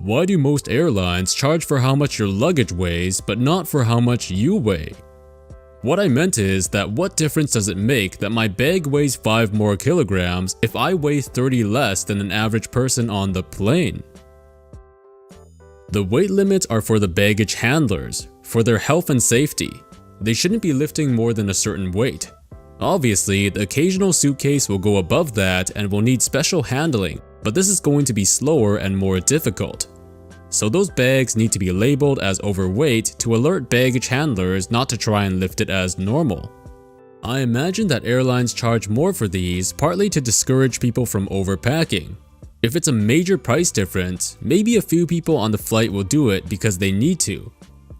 Why do most airlines charge for how much your luggage weighs but not for how much you weigh? What I meant is that what difference does it make that my bag weighs 5 more kilograms if I weigh 30 less than an average person on the plane? The weight limits are for the baggage handlers, for their health and safety. They shouldn't be lifting more than a certain weight. Obviously, the occasional suitcase will go above that and will need special handling, but this is going to be slower and more difficult. So those bags need to be labeled as overweight to alert baggage handlers not to try and lift it as normal. I imagine that airlines charge more for these partly to discourage people from overpacking. If it's a major price difference, maybe a few people on the flight will do it because they need to.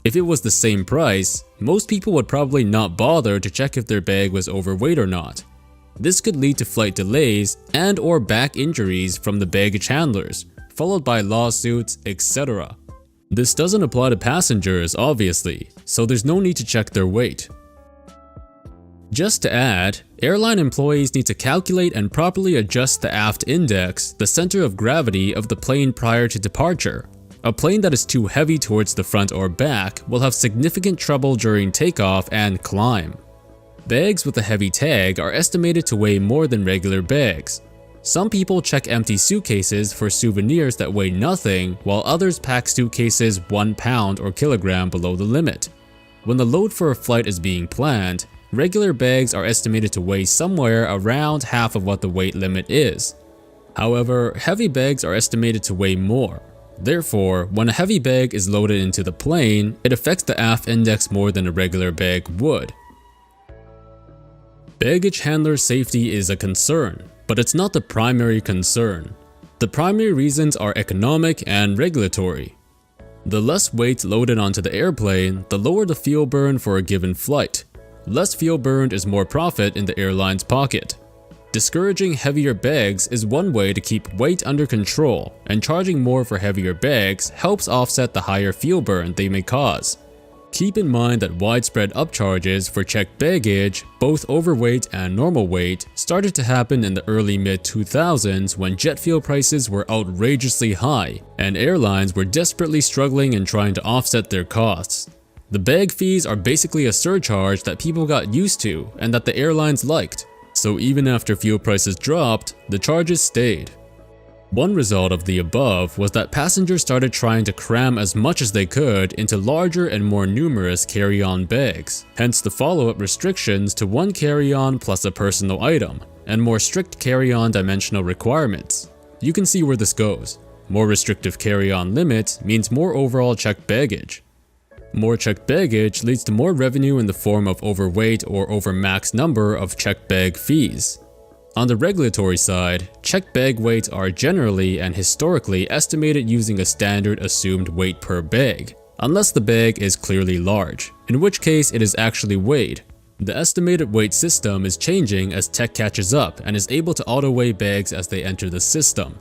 If it was the same price, most people would probably not bother to check if their bag was overweight or not. This could lead to flight delays and/or back injuries from the baggage handlers, followed by lawsuits, etc. This doesn't apply to passengers, obviously, so there's no need to check their weight. Just to add, airline employees need to calculate and properly adjust the aft index, the center of gravity of the plane prior to departure. A plane that is too heavy towards the front or back will have significant trouble during takeoff and climb. Bags with a heavy tag are estimated to weigh more than regular bags. Some people check empty suitcases for souvenirs that weigh nothing, while others pack suitcases 1 pound or kilogram below the limit. When the load for a flight is being planned, regular bags are estimated to weigh somewhere around half of what the weight limit is. However, heavy bags are estimated to weigh more. Therefore, when a heavy bag is loaded into the plane, it affects the aft index more than a regular bag would. Baggage handler safety is a concern, but it's not the primary concern. The primary reasons are economic and regulatory. The less weight loaded onto the airplane, the lower the fuel burn for a given flight. Less fuel burned is more profit in the airline's pocket. Discouraging heavier bags is one way to keep weight under control, and charging more for heavier bags helps offset the higher fuel burn they may cause. Keep in mind that widespread upcharges for checked baggage, both overweight and normal weight, started to happen in the early mid-2000s when jet fuel prices were outrageously high, and airlines were desperately struggling and trying to offset their costs. The bag fees are basically a surcharge that people got used to and that the airlines liked. So even after fuel prices dropped, the charges stayed. One result of the above was that passengers started trying to cram as much as they could into larger and more numerous carry-on bags, hence the follow-up restrictions to 1 carry-on plus a personal item, and more strict carry-on dimensional requirements. You can see where this goes. More restrictive carry-on limits means more overall checked baggage. More checked baggage leads to more revenue in the form of overweight or overmax number of checked bag fees. On the regulatory side, checked bag weights are generally and historically estimated using a standard assumed weight per bag, unless the bag is clearly large, in which case it is actually weighed. The estimated weight system is changing as tech catches up and is able to auto-weigh bags as they enter the system.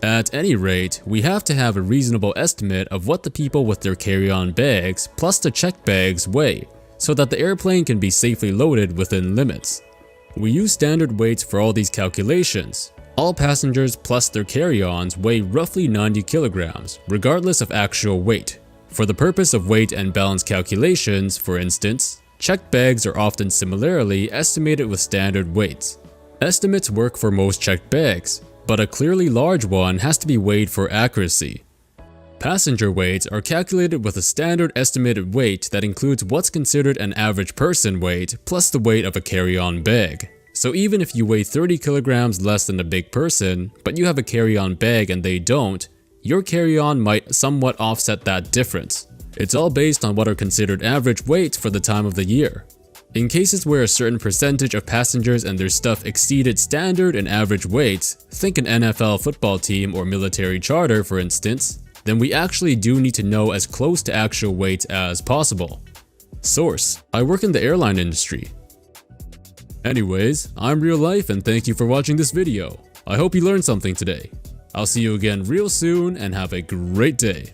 At any rate, we have to have a reasonable estimate of what the people with their carry-on bags plus the checked bags weigh, so that the airplane can be safely loaded within limits. We use standard weights for all these calculations. All passengers plus their carry-ons weigh roughly 90 kilograms, regardless of actual weight. For the purpose of weight and balance calculations, for instance, checked bags are often similarly estimated with standard weights. Estimates work for most checked bags, but a clearly large one has to be weighed for accuracy. Passenger weights are calculated with a standard estimated weight that includes what's considered an average person weight plus the weight of a carry-on bag. So even if you weigh 30 kilograms less than a big person, but you have a carry-on bag and they don't, your carry-on might somewhat offset that difference. It's all based on what are considered average weights for the time of the year. In cases where a certain percentage of passengers and their stuff exceeded standard and average weights, think an NFL football team or military charter for instance, then we actually do need to know as close to actual weights as possible. Source: I work in the airline industry. Anyways, I'm Real Life and thank you for watching this video. I hope you learned something today. I'll see you again real soon and have a great day.